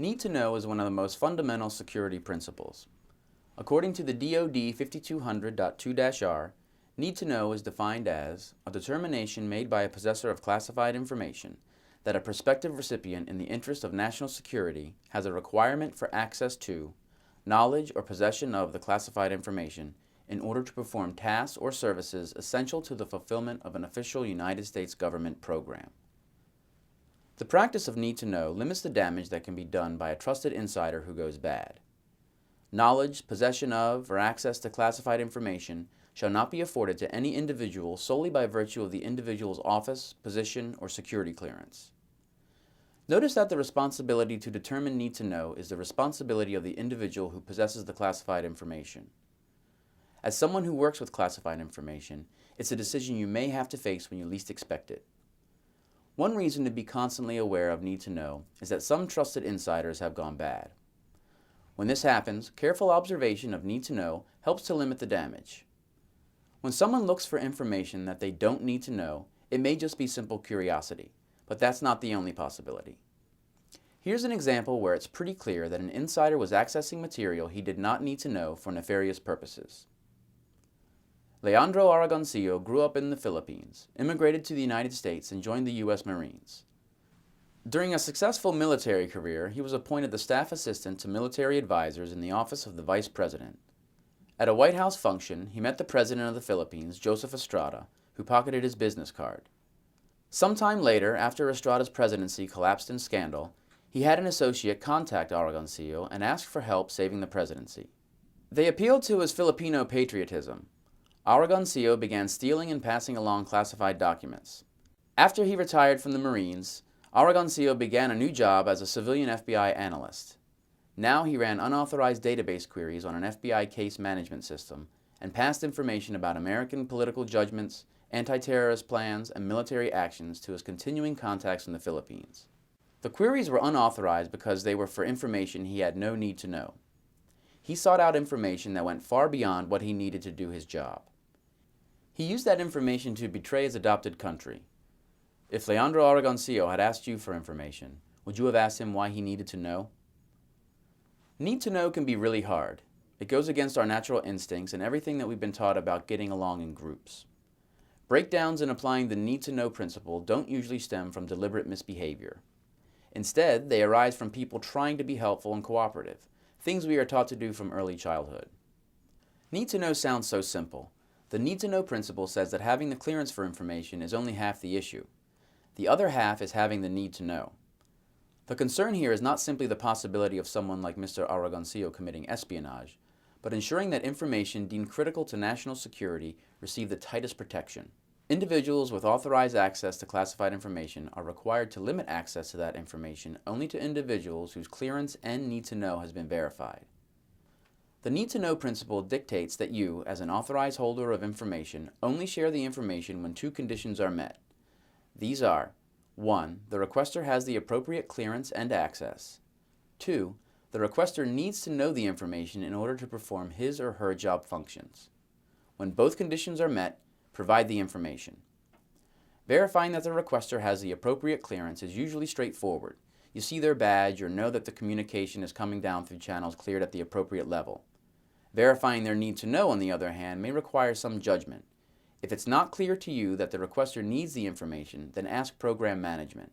Need to know is one of the most fundamental security principles. According to the DoD 5200.2-R, need to know is defined as a determination made by a possessor of classified information that a prospective recipient in the interest of national security has a requirement for access to, knowledge or possession of the classified information in order to perform tasks or services essential to the fulfillment of an official United States government program. The practice of need to know limits the damage that can be done by a trusted insider who goes bad. Knowledge, possession of, or access to classified information shall not be afforded to any individual solely by virtue of the individual's office, position, or security clearance. Notice that the responsibility to determine need to know is the responsibility of the individual who possesses the classified information. As someone who works with classified information, it's a decision you may have to face when you least expect it. One reason to be constantly aware of need to know is that some trusted insiders have gone bad. When this happens, careful observation of need to know helps to limit the damage. When someone looks for information that they don't need to know, it may just be simple curiosity, but that's not the only possibility. Here's an example where it's pretty clear that an insider was accessing material he did not need to know for nefarious purposes. Leandro Aragoncillo grew up in the Philippines, immigrated to the United States, and joined the U.S. Marines. During a successful military career, he was appointed the staff assistant to military advisors in the office of the Vice President. At a White House function, he met the President of the Philippines, Joseph Estrada, who pocketed his business card. Sometime later, after Estrada's presidency collapsed in scandal, he had an associate contact Aragoncillo and ask for help saving the presidency. They appealed to his Filipino patriotism. Aragoncillo began stealing and passing along classified documents. After he retired from the Marines, Aragoncillo began a new job as a civilian FBI analyst. Now he ran unauthorized database queries on an FBI case management system and passed information about American political judgments, anti-terrorist plans, and military actions to his continuing contacts in the Philippines. The queries were unauthorized because they were for information he had no need to know. He sought out information that went far beyond what he needed to do his job. He used that information to betray his adopted country. If Leandro Aragoncillo had asked you for information, would you have asked him why he needed to know? Need to know can be really hard. It goes against our natural instincts and everything that we've been taught about getting along in groups. Breakdowns in applying the need to know principle don't usually stem from deliberate misbehavior. Instead, they arise from people trying to be helpful and cooperative, things we are taught to do from early childhood. Need to know sounds so simple. The need to know principle says that having the clearance for information is only half the issue. The other half is having the need to know. The concern here is not simply the possibility of someone like Mr. Aragoncillo committing espionage, but ensuring that information deemed critical to national security receive the tightest protection. Individuals with authorized access to classified information are required to limit access to that information only to individuals whose clearance and need to know has been verified. The need to know principle dictates that you, as an authorized holder of information, only share the information when two conditions are met. These are: 1. The requester has the appropriate clearance and access. 2. The requester needs to know the information in order to perform his or her job functions. When both conditions are met, provide the information. Verifying that the requester has the appropriate clearance is usually straightforward. You see their badge or know that the communication is coming down through channels cleared at the appropriate level. Verifying their need to know, on the other hand, may require some judgment. If it's not clear to you that the requester needs the information, then ask program management.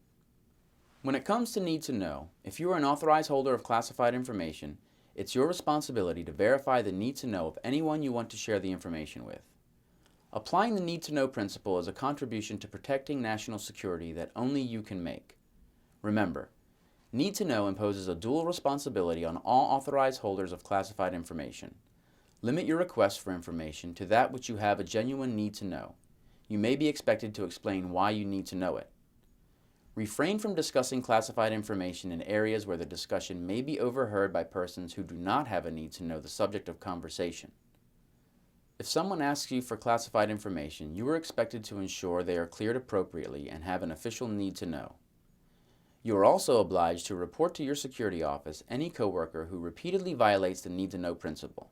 When it comes to need to know, if you are an authorized holder of classified information, it's your responsibility to verify the need to know of anyone you want to share the information with. Applying the need to know principle is a contribution to protecting national security that only you can make. Remember, need to know imposes a dual responsibility on all authorized holders of classified information. Limit your request for information to that which you have a genuine need to know. You may be expected to explain why you need to know it. Refrain from discussing classified information in areas where the discussion may be overheard by persons who do not have a need to know the subject of conversation. If someone asks you for classified information, you are expected to ensure they are cleared appropriately and have an official need to know. You are also obliged to report to your security office any coworker who repeatedly violates the need to know principle.